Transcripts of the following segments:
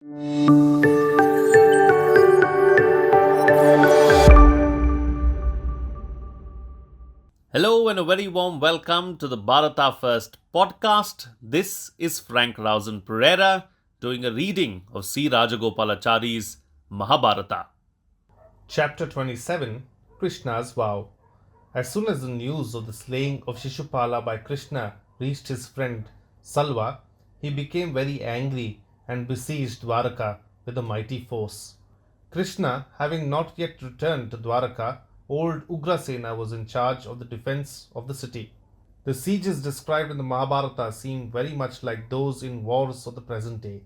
Hello and a very warm welcome to the Bharata First podcast. This is Frankrausanpereira doing a reading of C. Rajagopalachari's Mahabharata. Chapter 27 Krishna's Vow. As soon as the news of the slaying of Shishupala by Krishna reached his friend Salva, he became very angry and besieged Dwaraka with a mighty force. Krishna, having not yet returned to Dwaraka, old Ugrasena was in charge of the defense of the city. The sieges described in the Mahabharata seem very much like those in wars of the present day.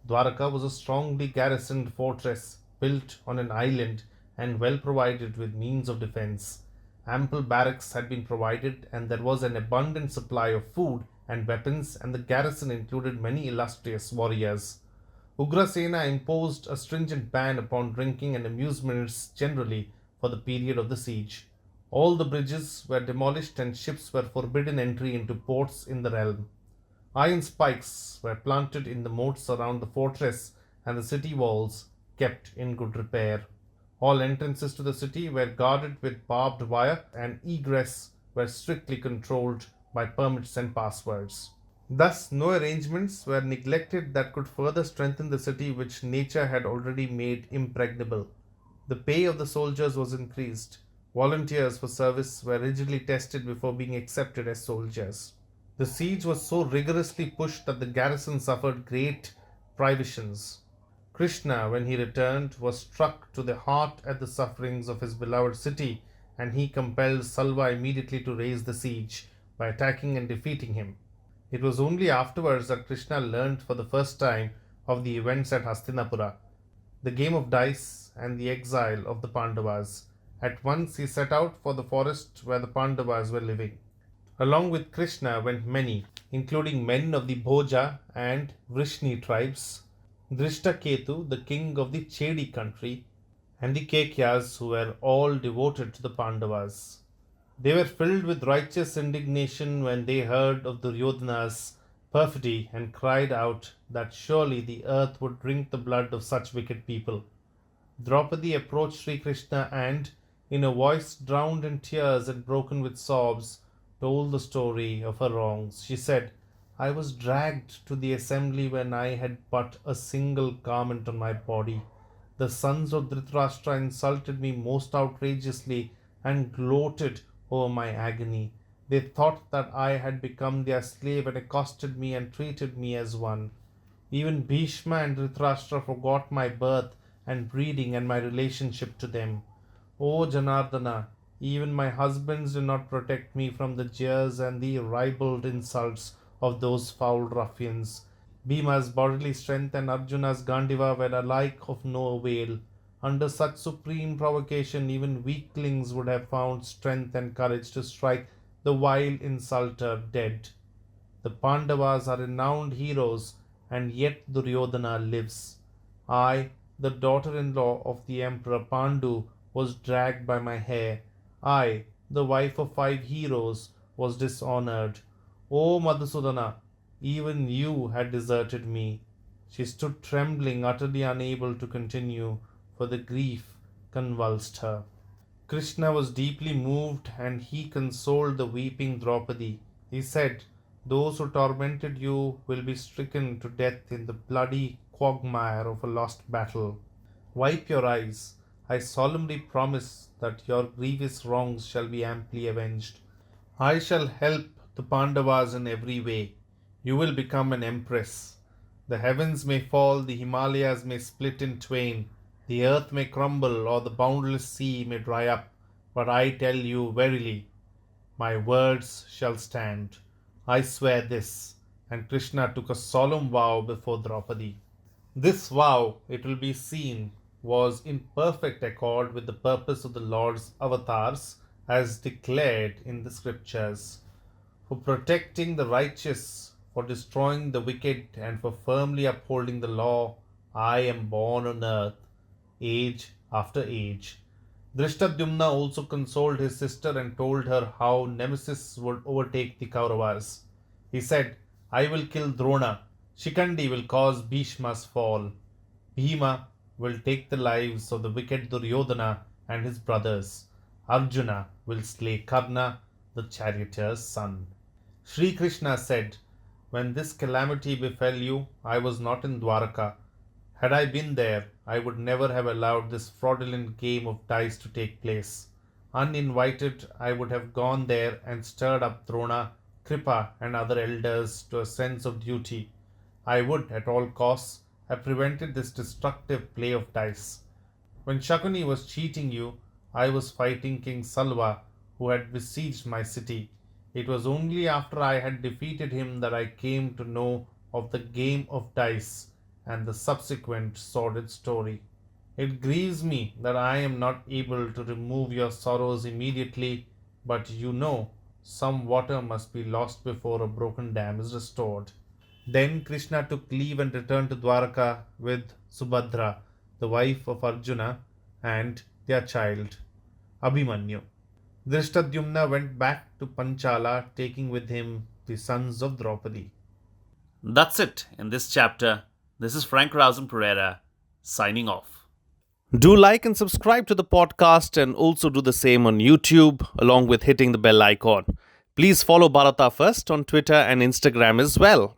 Dwaraka was a strongly garrisoned fortress built on an island and well provided with means of defense. Ample barracks had been provided, and there was an abundant supply of food and weapons, and the garrison included many illustrious warriors. Ugrasena imposed a stringent ban upon drinking and amusements generally for the period of the siege. All the bridges were demolished and ships were forbidden entry into ports in the realm. Iron spikes were planted in the moats around the fortress and the city walls kept in good repair. All entrances to the city were guarded with barbed wire and egress were strictly controlled by permits and passwords. Thus, no arrangements were neglected that could further strengthen the city which nature had already made impregnable. The pay of the soldiers was increased. Volunteers for service were rigidly tested before being accepted as soldiers. The siege was so rigorously pushed that the garrison suffered great privations. Krishna, when he returned, was struck to the heart at the sufferings of his beloved city, and he compelled Salva immediately to raise the siege by attacking and defeating him. It was only afterwards that Krishna learnt for the first time of the events at Hastinapura, the game of dice, and the exile of the Pandavas. At once he set out for the forest where the Pandavas were living. Along with Krishna went many, including men of the Bhoja and Vrishni tribes, Drishtaketu, the king of the Chedi country, and the Kekyas, who were all devoted to the Pandavas. They were filled with righteous indignation when they heard of Duryodhana's perfidy and cried out that surely the earth would drink the blood of such wicked people. Draupadi approached Sri Krishna and, in a voice drowned in tears and broken with sobs, told the story of her wrongs. She said, I was dragged to the assembly when I had but a single garment on my body. The sons of Dhritarashtra insulted me most outrageously and gloated over my agony. They thought that I had become their slave and accosted me and treated me as one. Even Bhishma and Dhritarashtra forgot my birth and breeding and my relationship to them. O Janardana, even my husbands did not protect me from the jeers and the ribald insults of those foul ruffians. Bhima's bodily strength and Arjuna's Gandiva were alike of no avail. Under such supreme provocation, even weaklings would have found strength and courage to strike the vile insulter dead. The Pandavas are renowned heroes, and yet Duryodhana lives. I, the daughter-in-law of the Emperor Pandu, was dragged by my hair. I, the wife of 5 heroes, was dishonored. O Madhusudana, even you had deserted me. She stood trembling, utterly unable to continue, for the grief convulsed her. Krishna was deeply moved and he consoled the weeping Draupadi. He said, those who tormented you will be stricken to death in the bloody quagmire of a lost battle. Wipe your eyes. I solemnly promise that your grievous wrongs shall be amply avenged. I shall help the Pandavas in every way. You will become an empress. The heavens may fall, the Himalayas may split in twain, the earth may crumble, or the boundless sea may dry up, but I tell you verily, my words shall stand. I swear this. And Krishna took a solemn vow before Draupadi. This vow, it will be seen, was in perfect accord with the purpose of the Lord's avatars as declared in the scriptures. For protecting the righteous, for destroying the wicked, and for firmly upholding the law, I am born on earth, age after age. Drishtadyumna also consoled his sister and told her how Nemesis would overtake the Kauravas. He said, I will kill Drona. Shikandi will cause Bhishma's fall. Bhima will take the lives of the wicked Duryodhana and his brothers. Arjuna will slay Karna, the charioteer's son. Sri Krishna said, "When this calamity befell you, I was not in Dwaraka. Had I been there, I would never have allowed this fraudulent game of dice to take place. Uninvited, I would have gone there and stirred up Drona, Kripa, and other elders to a sense of duty. I would, at all costs, have prevented this destructive play of dice. When Shakuni was cheating you, I was fighting King Salva, who had besieged my city. It was only after I had defeated him that I came to know of the game of dice and the subsequent sordid story. It grieves me that I am not able to remove your sorrows immediately, but you know some water must be lost before a broken dam is restored." Then Krishna took leave and returned to Dwaraka with Subhadra, the wife of Arjuna, and their child, Abhimanyu. Drishtadyumna went back to Panchala, taking with him the sons of Draupadi. That's it in this chapter. This is Frankrausanpereira signing off. Do like and subscribe to the podcast and also do the same on YouTube along with hitting the bell icon. Please follow Bharata First on Twitter and Instagram as well.